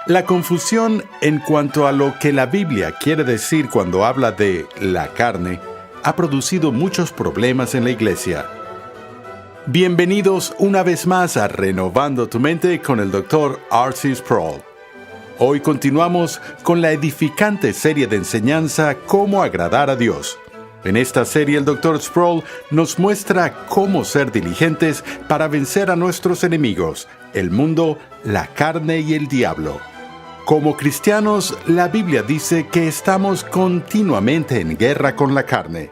La confusión en cuanto a lo que la Biblia quiere decir cuando habla de la carne ha producido muchos problemas en la iglesia. Bienvenidos una vez más a Renovando tu Mente con el Dr. R.C. Sproul. Hoy continuamos con la edificante serie de enseñanza Cómo agradar a Dios. En esta serie el Dr. Sproul nos muestra cómo ser diligentes para vencer a nuestros enemigos, el mundo, la carne y el diablo. Como cristianos, la Biblia dice que estamos continuamente en guerra con la carne.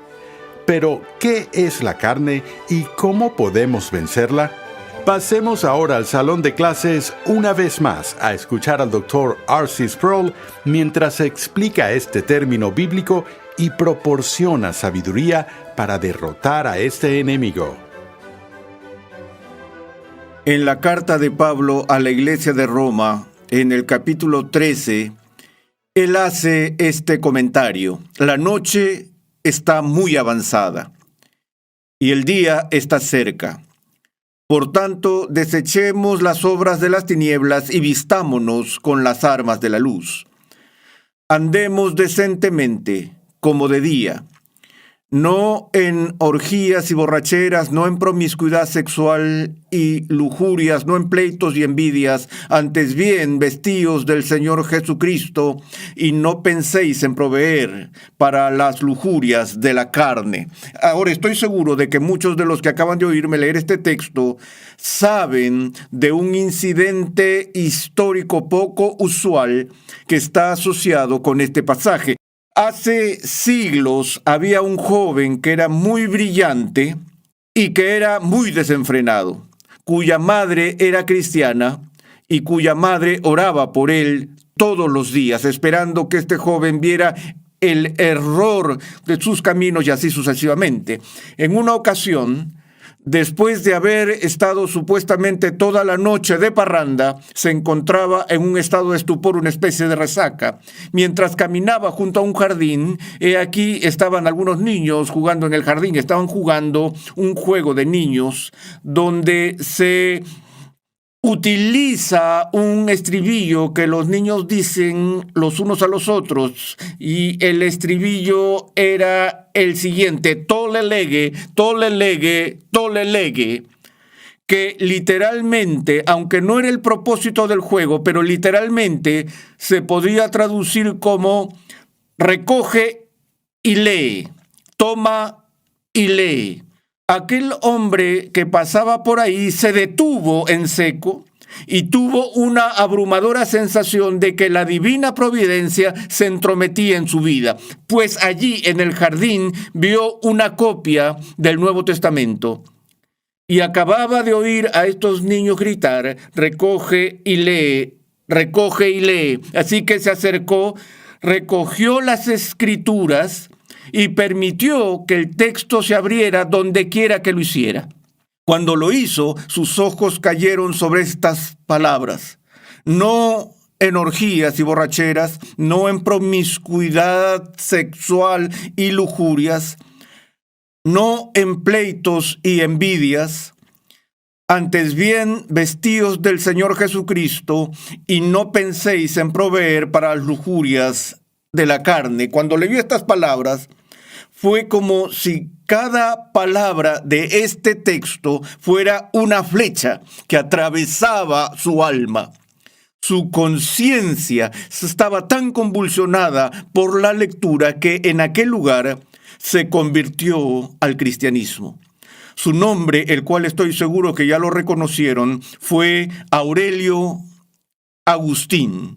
Pero, ¿qué es la carne y cómo podemos vencerla? Pasemos ahora al salón de clases una vez más a escuchar al Dr. R.C. Sproul mientras explica este término bíblico y proporciona sabiduría para derrotar a este enemigo. En la carta de Pablo a la iglesia de Roma, en el capítulo 13, él hace este comentario: la noche está muy avanzada y el día está cerca. Por tanto, desechemos las obras de las tinieblas y vistámonos con las armas de la luz. Andemos decentemente, como de día, no en orgías y borracheras, no en promiscuidad sexual y lujurias, no en pleitos y envidias, antes bien vestíos del Señor Jesucristo, y no penséis en proveer para las lujurias de la carne. Ahora, estoy seguro de que muchos de los que acaban de oírme leer este texto saben de un incidente histórico poco usual que está asociado con este pasaje. Hace siglos había un joven que era muy brillante y que era muy desenfrenado, cuya madre era cristiana y cuya madre oraba por él todos los días, esperando que este joven viera el error de sus caminos y así sucesivamente. En una ocasión, después de haber estado supuestamente toda la noche de parranda, se encontraba en un estado de estupor, una especie de resaca. Mientras caminaba junto a un jardín, aquí estaban algunos niños jugando en el jardín. Estaban jugando un juego de niños donde se utiliza un estribillo que los niños dicen los unos a los otros, y el estribillo era el siguiente: tole lege, tole lege, tole lege, que literalmente, aunque no era el propósito del juego, pero literalmente se podría traducir como recoge y lee, toma y lee. Aquel hombre que pasaba por ahí se detuvo en seco y tuvo una abrumadora sensación de que la divina providencia se entrometía en su vida, pues allí en el jardín vio una copia del Nuevo Testamento y acababa de oír a estos niños gritar: recoge y lee, recoge y lee. Así que se acercó, recogió las escrituras y permitió que el texto se abriera donde quiera que lo hiciera. Cuando lo hizo, sus ojos cayeron sobre estas palabras: no en orgías y borracheras, no en promiscuidad sexual y lujurias, no en pleitos y envidias, antes bien vestíos del Señor Jesucristo, y no penséis en proveer para las lujurias de la carne. Cuando leyó estas palabras, fue como si cada palabra de este texto fuera una flecha que atravesaba su alma. Su conciencia estaba tan convulsionada por la lectura que en aquel lugar se convirtió al cristianismo. Su nombre, el cual estoy seguro que ya lo reconocieron, fue Aurelio Agustín.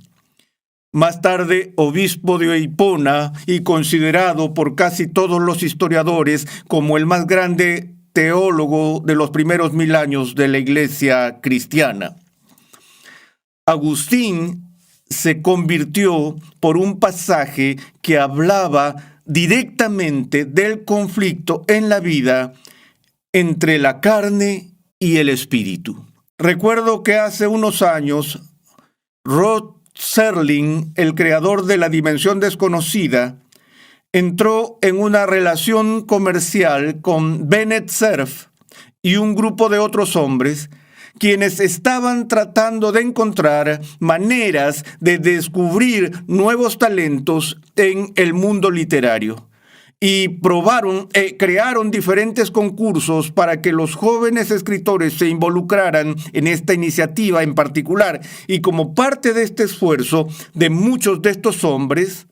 Más tarde, obispo de Hipona y considerado por casi todos los historiadores como el más grande teólogo de los primeros 1000 años de la iglesia cristiana. Agustín se convirtió por un pasaje que hablaba directamente del conflicto en la vida entre la carne y el espíritu. Recuerdo que hace unos años, Rod Serling, el creador de La Dimensión Desconocida, entró en una relación comercial con Bennett Cerf y un grupo de otros hombres quienes estaban tratando de encontrar maneras de descubrir nuevos talentos en el mundo literario. Y crearon diferentes concursos para que los jóvenes escritores se involucraran en esta iniciativa en particular. Y como parte de este esfuerzo de muchos de estos hombres,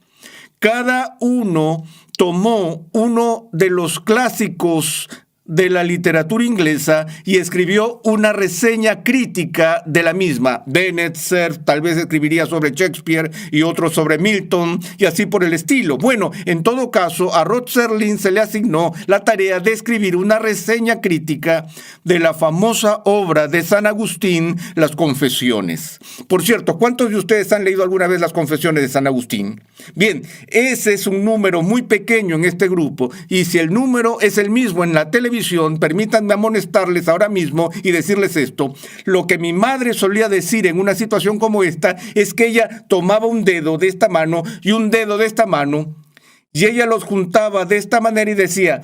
cada uno tomó uno de los clásicos de la literatura inglesa y escribió una reseña crítica de la misma. Bennett Cerf tal vez escribiría sobre Shakespeare y otro sobre Milton y así por el estilo. Bueno, en todo caso, a Rod Serling se le asignó la tarea de escribir una reseña crítica de la famosa obra de San Agustín, Las Confesiones. Por cierto, ¿cuántos de ustedes han leído alguna vez Las Confesiones de San Agustín? Bien, ese es un número muy pequeño en este grupo, y si el número es el mismo en la televisión, permítanme amonestarles ahora mismo y decirles esto. Lo que mi madre solía decir en una situación como esta es que ella tomaba un dedo de esta mano y un dedo de esta mano, y ella los juntaba de esta manera y decía: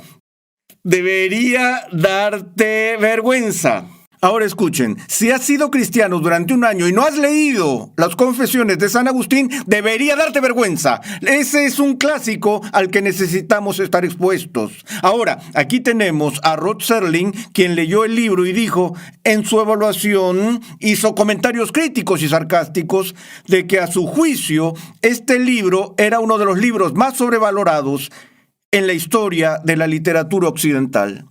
debería darte vergüenza. Ahora escuchen, si has sido cristiano durante un año y no has leído Las Confesiones de San Agustín, debería darte vergüenza. Ese es un clásico al que necesitamos estar expuestos. Ahora, aquí tenemos a Rod Serling, quien leyó el libro y dijo, en su evaluación, hizo comentarios críticos y sarcásticos de que a su juicio, este libro era uno de los libros más sobrevalorados en la historia de la literatura occidental.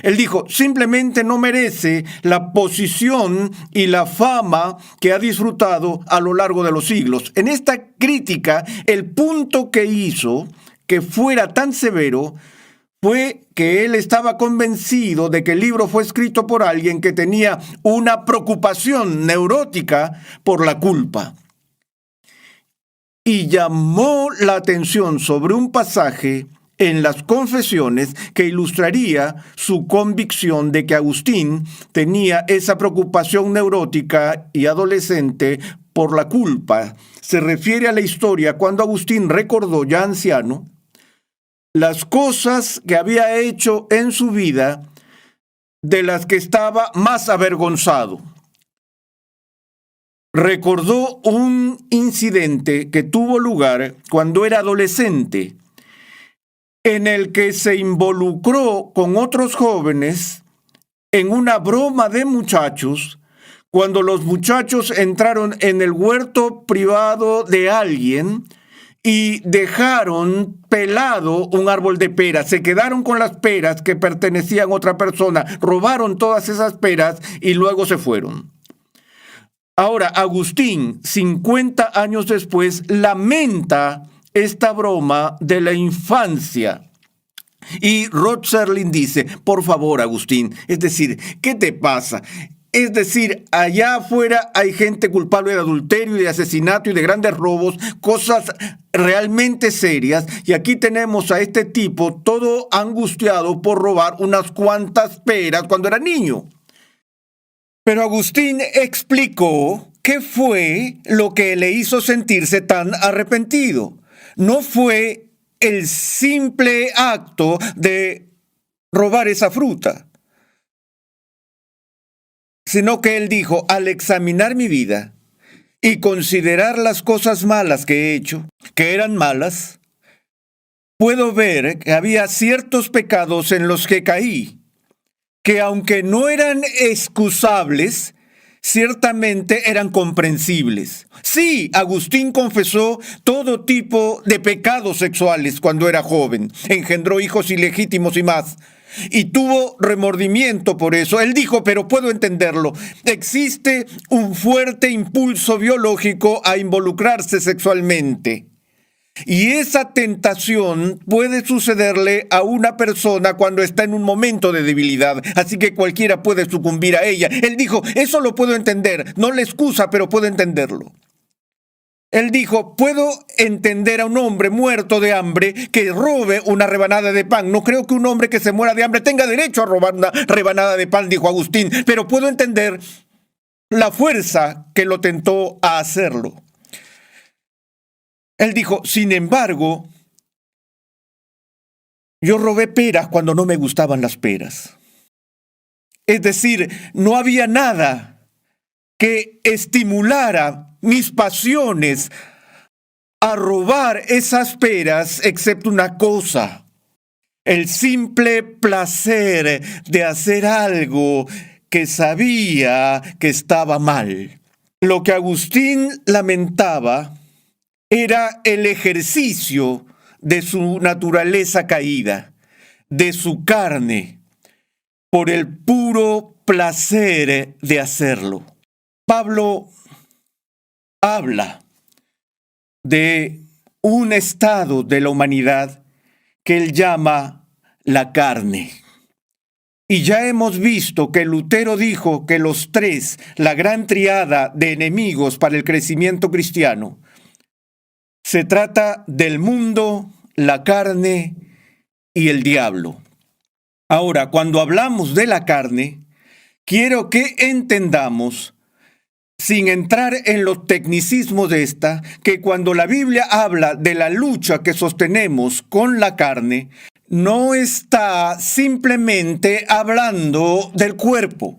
Él dijo, simplemente no merece la posición y la fama que ha disfrutado a lo largo de los siglos. En esta crítica, el punto que hizo que fuera tan severo fue que él estaba convencido de que el libro fue escrito por alguien que tenía una preocupación neurótica por la culpa. Y llamó la atención sobre un pasaje en Las Confesiones que ilustraría su convicción de que Agustín tenía esa preocupación neurótica y adolescente por la culpa. Se refiere a la historia cuando Agustín recordó, ya anciano, las cosas que había hecho en su vida de las que estaba más avergonzado. Recordó un incidente que tuvo lugar cuando era adolescente, en el que se involucró con otros jóvenes en una broma de muchachos, cuando los muchachos entraron en el huerto privado de alguien y dejaron pelado un árbol de peras. Se quedaron con las peras que pertenecían a otra persona, robaron todas esas peras y luego se fueron. Ahora, Agustín, 50 años después, lamenta esta broma de la infancia. Y Rod Serling dice, por favor, Agustín, es decir, ¿qué te pasa? Es decir, allá afuera hay gente culpable de adulterio y de asesinato y de grandes robos, cosas realmente serias, y aquí tenemos a este tipo todo angustiado por robar unas cuantas peras cuando era niño. Pero Agustín explicó qué fue lo que le hizo sentirse tan arrepentido. No fue el simple acto de robar esa fruta, sino que él dijo, al examinar mi vida y considerar las cosas malas que he hecho, que eran malas, puedo ver que había ciertos pecados en los que caí, que aunque no eran excusables, ciertamente eran comprensibles. Sí, Agustín confesó todo tipo de pecados sexuales cuando era joven, engendró hijos ilegítimos y más, y tuvo remordimiento por eso. Él dijo, pero puedo entenderlo, existe un fuerte impulso biológico a involucrarse sexualmente. Y esa tentación puede sucederle a una persona cuando está en un momento de debilidad, así que cualquiera puede sucumbir a ella. Él dijo, eso lo puedo entender, no le excusa, pero puedo entenderlo. Él dijo, puedo entender a un hombre muerto de hambre que robe una rebanada de pan. No creo que un hombre que se muera de hambre tenga derecho a robar una rebanada de pan, dijo Agustín, pero puedo entender la fuerza que lo tentó a hacerlo. Él dijo, sin embargo, yo robé peras cuando no me gustaban las peras. Es decir, no había nada que estimulara mis pasiones a robar esas peras, excepto una cosa: el simple placer de hacer algo que sabía que estaba mal. Lo que Agustín lamentaba era el ejercicio de su naturaleza caída, de su carne, por el puro placer de hacerlo. Pablo habla de un estado de la humanidad que él llama la carne. Y ya hemos visto que Lutero dijo que los tres, la gran triada de enemigos para el crecimiento cristiano, se trata del mundo, la carne y el diablo. Ahora, cuando hablamos de la carne, quiero que entendamos, sin entrar en los tecnicismos de esta, que cuando la Biblia habla de la lucha que sostenemos con la carne, no está simplemente hablando del cuerpo.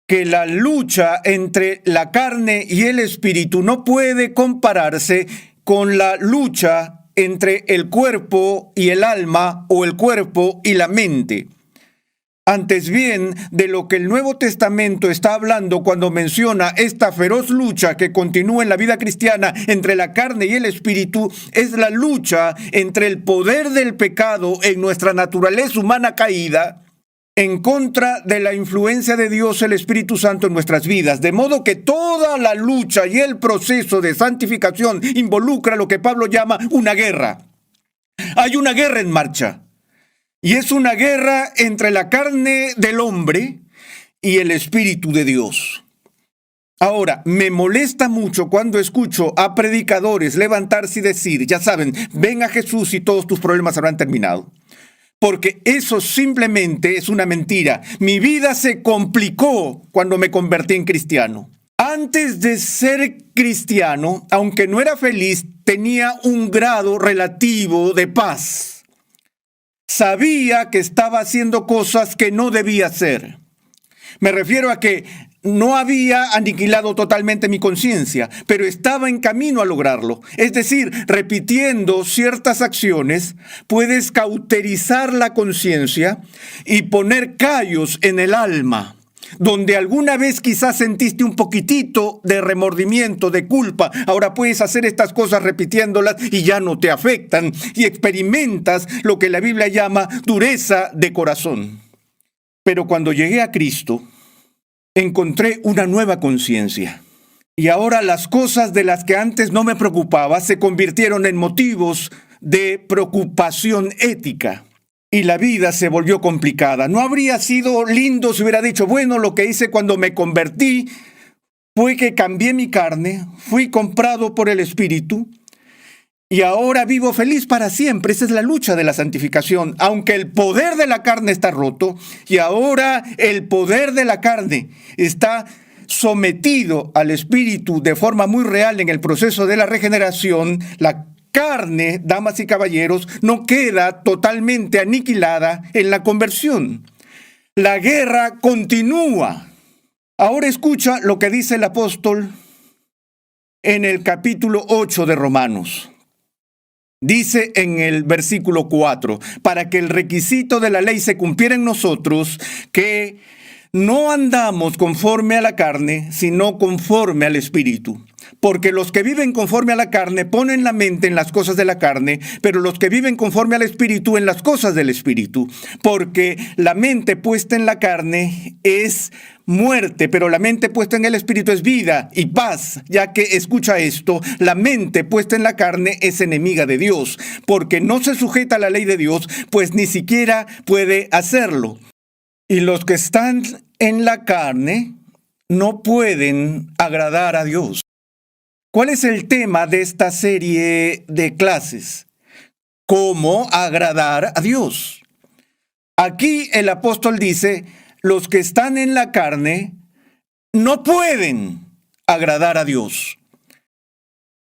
Que la lucha entre la carne y el espíritu no puede compararse con la lucha entre el cuerpo y el alma o el cuerpo y la mente. Antes bien, de lo que el Nuevo Testamento está hablando cuando menciona esta feroz lucha que continúa en la vida cristiana entre la carne y el espíritu, es la lucha entre el poder del pecado en nuestra naturaleza humana caída en contra de la influencia de Dios, el Espíritu Santo, en nuestras vidas. De modo que toda la lucha y el proceso de santificación involucra lo que Pablo llama una guerra. Hay una guerra en marcha. Y es una guerra entre la carne del hombre y el Espíritu de Dios. Ahora, me molesta mucho cuando escucho a predicadores levantarse y decir, ya saben, ven a Jesús y todos tus problemas habrán terminado. Porque eso simplemente es una mentira. Mi vida se complicó cuando me convertí en cristiano. Antes de ser cristiano, aunque no era feliz, tenía un grado relativo de paz. Sabía que estaba haciendo cosas que no debía hacer. Me refiero a que no había aniquilado totalmente mi conciencia, pero estaba en camino a lograrlo. Es decir, repitiendo ciertas acciones, puedes cauterizar la conciencia y poner callos en el alma, donde alguna vez quizás sentiste un poquitito de remordimiento, de culpa. Ahora puedes hacer estas cosas repitiéndolas y ya no te afectan, y experimentas lo que la Biblia llama dureza de corazón. Pero cuando llegué a Cristo, encontré una nueva conciencia. Y ahora las cosas de las que antes no me preocupaba se convirtieron en motivos de preocupación ética. Y la vida se volvió complicada. No habría sido lindo si hubiera dicho, bueno, lo que hice cuando me convertí fue que cambié mi carne, fui comprado por el Espíritu y ahora vivo feliz para siempre. Esa es la lucha de la santificación. Aunque el poder de la carne está roto y ahora el poder de la carne está sometido al Espíritu de forma muy real en el proceso de la regeneración, la carne, damas y caballeros, no queda totalmente aniquilada en la conversión. La guerra continúa. Ahora escucha lo que dice el apóstol en el capítulo 8 de Romanos. Dice en el versículo 4, para que el requisito de la ley se cumpliera en nosotros, que no andamos conforme a la carne, sino conforme al Espíritu. Porque los que viven conforme a la carne ponen la mente en las cosas de la carne, pero los que viven conforme al Espíritu en las cosas del Espíritu. Porque la mente puesta en la carne es muerte, pero la mente puesta en el Espíritu es vida y paz, ya que, escucha esto, la mente puesta en la carne es enemiga de Dios, porque no se sujeta a la ley de Dios, pues ni siquiera puede hacerlo. Y los que están en la carne no pueden agradar a Dios. ¿Cuál es el tema de esta serie de clases? ¿Cómo agradar a Dios? Aquí el apóstol dice, los que están en la carne no pueden agradar a Dios.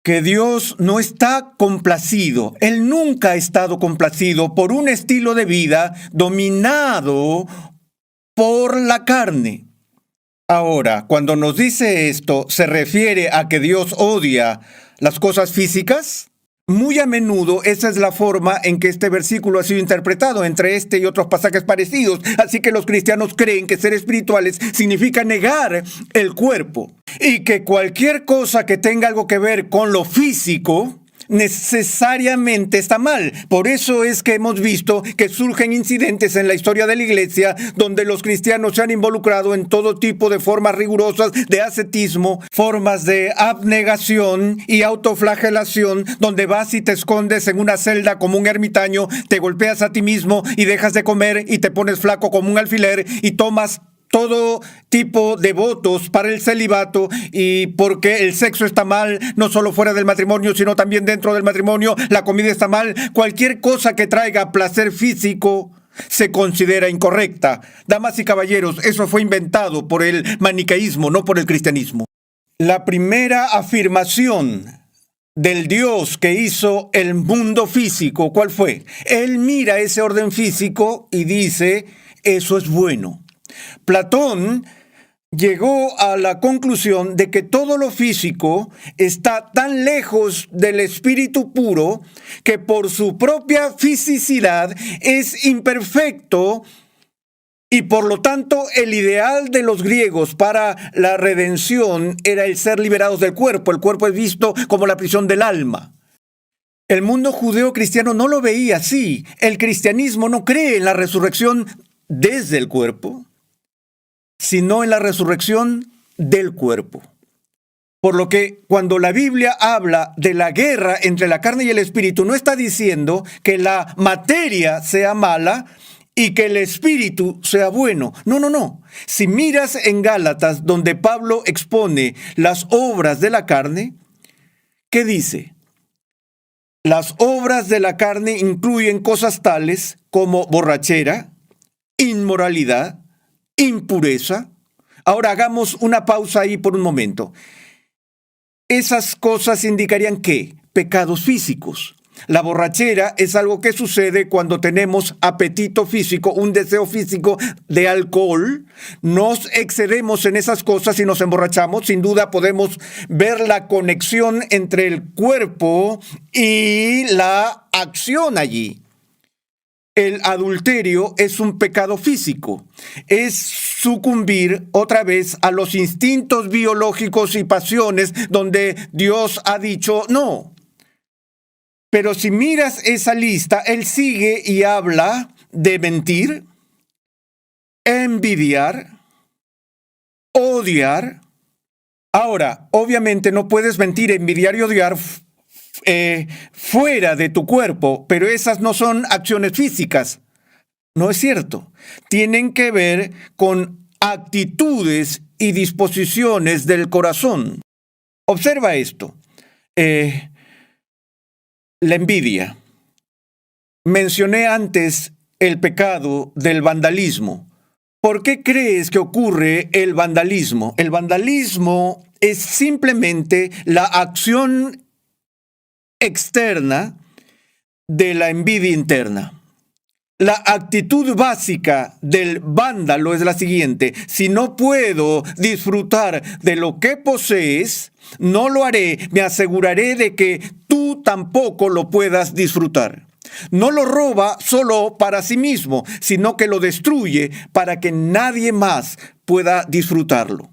Que Dios no está complacido, Él nunca ha estado complacido por un estilo de vida dominado por la carne. Ahora, cuando nos dice esto, ¿se refiere a que Dios odia las cosas físicas? Muy a menudo esa es la forma en que este versículo ha sido interpretado entre este y otros pasajes parecidos. Así que los cristianos creen que ser espirituales significa negar el cuerpo y que cualquier cosa que tenga algo que ver con lo físico necesariamente está mal. Por eso es que hemos visto que surgen incidentes en la historia de la iglesia donde los cristianos se han involucrado en todo tipo de formas rigurosas de ascetismo, formas de abnegación y autoflagelación, donde vas y te escondes en una celda como un ermitaño, te golpeas a ti mismo y dejas de comer y te pones flaco como un alfiler y tomas todo tipo de votos para el celibato, y porque el sexo está mal, no solo fuera del matrimonio, sino también dentro del matrimonio, la comida está mal, cualquier cosa que traiga placer físico se considera incorrecta. Damas y caballeros, eso fue inventado por el maniqueísmo, no por el cristianismo. La primera afirmación del Dios que hizo el mundo físico, ¿cuál fue? Él mira ese orden físico y dice, eso es bueno. Platón llegó a la conclusión de que todo lo físico está tan lejos del espíritu puro que por su propia fisicidad es imperfecto, y por lo tanto el ideal de los griegos para la redención era el ser liberados del cuerpo. El cuerpo es visto como la prisión del alma. El mundo judeo-cristiano no lo veía así. El cristianismo no cree en la resurrección desde el cuerpo, sino en la resurrección del cuerpo. Por lo que cuando la Biblia habla de la guerra entre la carne y el espíritu, no está diciendo que la materia sea mala y que el espíritu sea bueno. No. Si miras en Gálatas, donde Pablo expone las obras de la carne, ¿qué dice? Las obras de la carne incluyen cosas tales como borrachera, inmoralidad, impureza. Ahora hagamos una pausa ahí por un momento. Esas cosas indicarían ¿qué? Pecados físicos. La borrachera es algo que sucede cuando tenemos apetito físico, un deseo físico de alcohol. Nos excedemos en esas cosas y nos emborrachamos. Sin duda podemos ver la conexión entre el cuerpo y la acción allí. El adulterio es un pecado físico, es sucumbir otra vez a los instintos biológicos y pasiones donde Dios ha dicho no. Pero si miras esa lista, él sigue y habla de mentir, envidiar, odiar. Ahora, obviamente no puedes mentir, envidiar y odiar fuera de tu cuerpo, pero esas no son acciones físicas. No es cierto. Tienen que ver con actitudes y disposiciones del corazón. Observa esto. La envidia. Mencioné antes el pecado del vandalismo. ¿Por qué crees que ocurre el vandalismo? El vandalismo es simplemente la acción externa de la envidia interna. La actitud básica del vándalo es la siguiente: si no puedo disfrutar de lo que posees, no lo haré, me aseguraré de que tú tampoco lo puedas disfrutar. No lo roba solo para sí mismo, sino que lo destruye para que nadie más pueda disfrutarlo.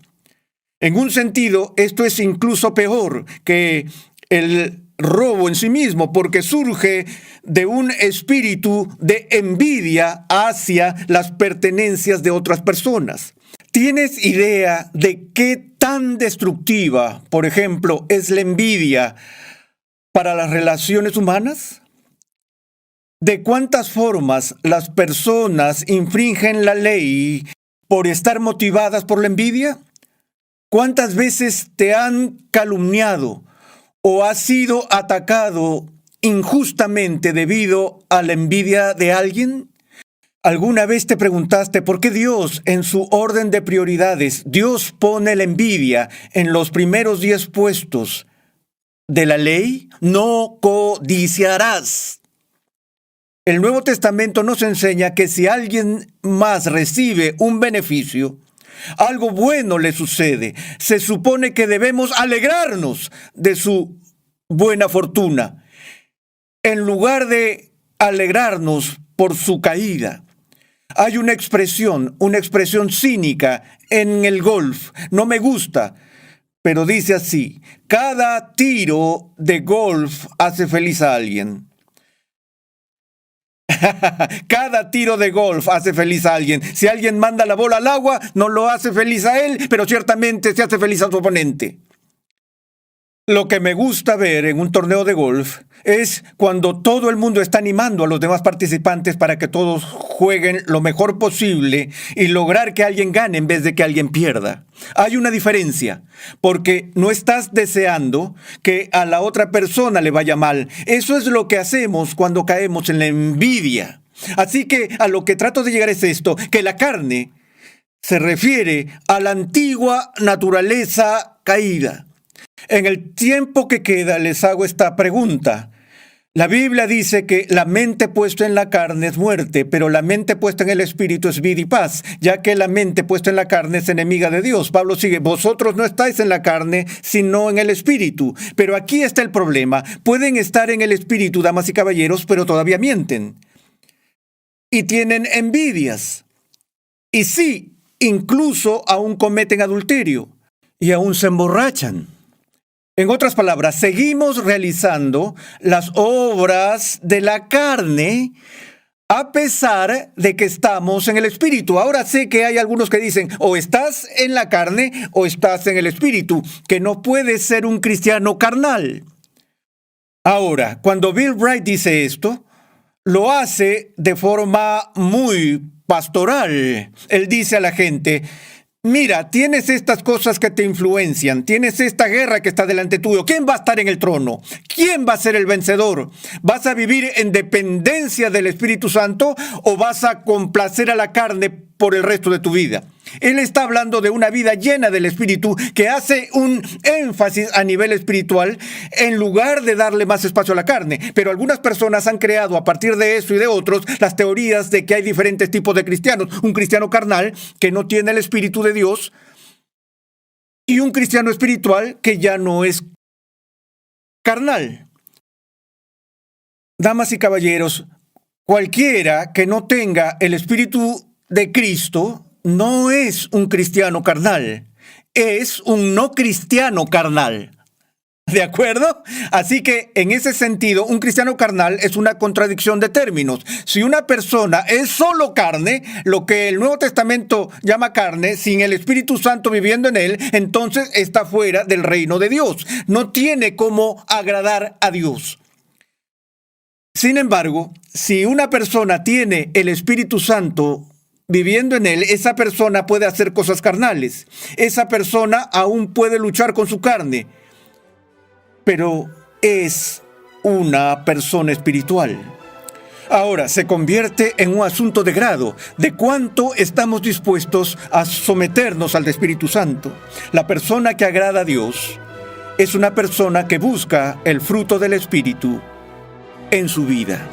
En un sentido, esto es incluso peor que el robo en sí mismo, porque surge de un espíritu de envidia hacia las pertenencias de otras personas. ¿Tienes idea de qué tan destructiva, por ejemplo, es la envidia para las relaciones humanas? ¿De cuántas formas las personas infringen la ley por estar motivadas por la envidia? ¿Cuántas veces te han calumniado o has sido atacado injustamente debido a la envidia de alguien? ¿Alguna vez te preguntaste por qué Dios, en su orden de prioridades, Dios pone la envidia en los primeros 10 puestos de la ley? No codiciarás. El Nuevo Testamento nos enseña que si alguien más recibe un beneficio, Algo bueno le sucede. Se supone que debemos alegrarnos de su buena fortuna, en lugar de alegrarnos por su caída. Hay una expresión cínica en el golf. No me gusta, pero dice así: cada tiro de golf hace feliz a alguien. Cada tiro de golf hace feliz a alguien. Si alguien manda la bola al agua, no lo hace feliz a él, pero ciertamente se hace feliz a su oponente. Lo que me gusta ver en un torneo de golf es cuando todo el mundo está animando a los demás participantes para que todos jueguen lo mejor posible y lograr que alguien gane en vez de que alguien pierda. Hay una diferencia, porque no estás deseando que a la otra persona le vaya mal. Eso es lo que hacemos cuando caemos en la envidia. Así que a lo que trato de llegar es esto, que la carne se refiere a la antigua naturaleza caída. En el tiempo que queda les hago esta pregunta. La Biblia dice que la mente puesta en la carne es muerte, pero la mente puesta en el Espíritu es vida y paz, ya que la mente puesta en la carne es enemiga de Dios. Pablo sigue: vosotros no estáis en la carne, sino en el Espíritu. Pero aquí está el problema. Pueden estar en el Espíritu, damas y caballeros, pero todavía mienten. Y tienen envidias. Y sí, incluso aún cometen adulterio. Y aún se emborrachan. En otras palabras, seguimos realizando las obras de la carne a pesar de que estamos en el Espíritu. Ahora sé que hay algunos que dicen: o estás en la carne o estás en el Espíritu, que no puedes ser un cristiano carnal. Ahora, cuando Bill Bright dice esto, lo hace de forma muy pastoral. Él dice a la gente: mira, tienes estas cosas que te influencian, tienes esta guerra que está delante tuyo. ¿Quién va a estar en el trono? ¿Quién va a ser el vencedor? ¿Vas a vivir en dependencia del Espíritu Santo o vas a complacer a la carne por el resto de tu vida? Él está hablando de una vida llena del Espíritu, que hace un énfasis a nivel espiritual en lugar de darle más espacio a la carne. Pero algunas personas han creado a partir de eso y de otros las teorías de que hay diferentes tipos de cristianos. Un cristiano carnal que no tiene el Espíritu de Dios y un cristiano espiritual que ya no es carnal. Damas y caballeros, cualquiera que no tenga el Espíritu de Cristo no es un cristiano carnal, es un no cristiano carnal. ¿De acuerdo? Así que, en ese sentido, un cristiano carnal es una contradicción de términos. Si una persona es solo carne, lo que el Nuevo Testamento llama carne, sin el Espíritu Santo viviendo en él, entonces está fuera del reino de Dios. No tiene cómo agradar a Dios. Sin embargo, si una persona tiene el Espíritu Santo viviendo en él, esa persona puede hacer cosas carnales. Esa persona aún puede luchar con su carne, pero es una persona espiritual. Ahora, se convierte en un asunto de grado, de cuánto estamos dispuestos a someternos al Espíritu Santo. La persona que agrada a Dios es una persona que busca el fruto del Espíritu en su vida.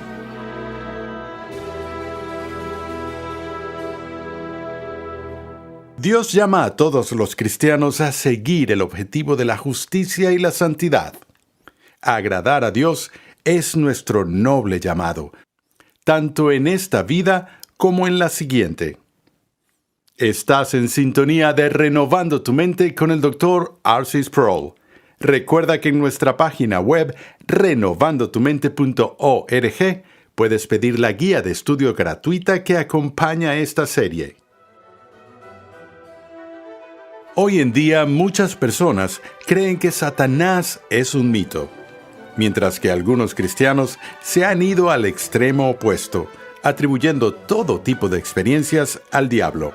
Dios llama a todos los cristianos a seguir el objetivo de la justicia y la santidad. Agradar a Dios es nuestro noble llamado, tanto en esta vida como en la siguiente. Estás en sintonía de Renovando tu Mente con el Dr. R.C. Sproul. Recuerda que en nuestra página web, renovandotumente.org, puedes pedir la guía de estudio gratuita que acompaña esta serie. Hoy en día, muchas personas creen que Satanás es un mito, mientras que algunos cristianos se han ido al extremo opuesto, atribuyendo todo tipo de experiencias al diablo.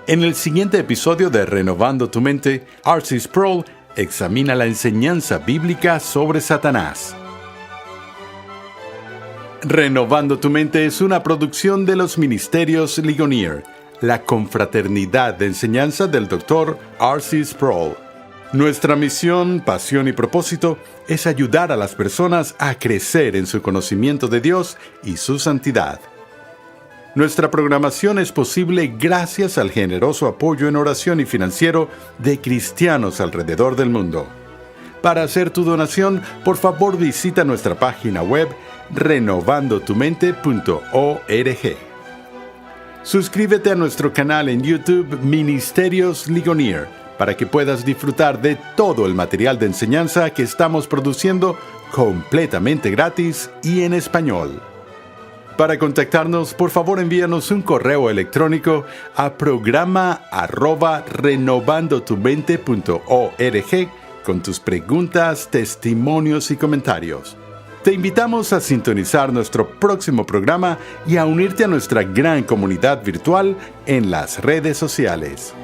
En el siguiente episodio de Renovando tu Mente, R.C. Sproul examina la enseñanza bíblica sobre Satanás. Renovando tu Mente es una producción de los Ministerios Ligonier, la confraternidad de enseñanza del Dr. R.C. Sproul. Nuestra misión, pasión y propósito es ayudar a las personas a crecer en su conocimiento de Dios y su santidad. Nuestra programación es posible gracias al generoso apoyo en oración y financiero de cristianos alrededor del mundo. Para hacer tu donación, por favor visita nuestra página web renovandotumente.org. Suscríbete a nuestro canal en YouTube Ministerios Ligonier para que puedas disfrutar de todo el material de enseñanza que estamos produciendo completamente gratis y en español. Para contactarnos, por favor envíanos un correo electrónico a programa@renovandotumente.org con tus preguntas, testimonios y comentarios. Te invitamos a sintonizar nuestro próximo programa y a unirte a nuestra gran comunidad virtual en las redes sociales.